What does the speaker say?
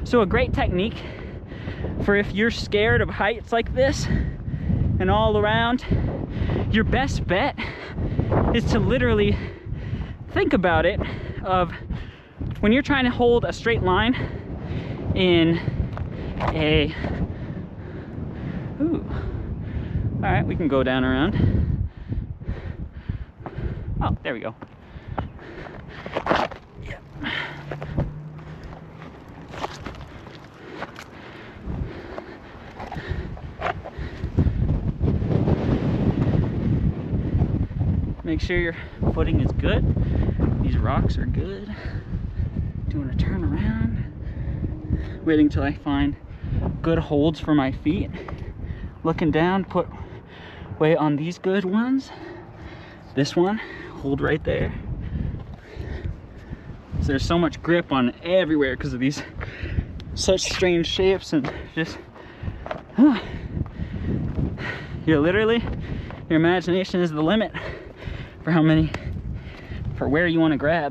So a great technique for if you're scared of heights like this and all around, your best bet is to literally think about it of when you're trying to hold a straight line in a, ooh, all right, we can go down around. Oh, there we go. Yeah. Make sure your footing is good. These rocks are good. Doing a turn around. Waiting till I find good holds for my feet. Looking down, put weight on these good ones. This one, hold right there. So there's so much grip on everywhere because of these such strange shapes and just, you're literally, your imagination is the limit for how many, for where you want to grab.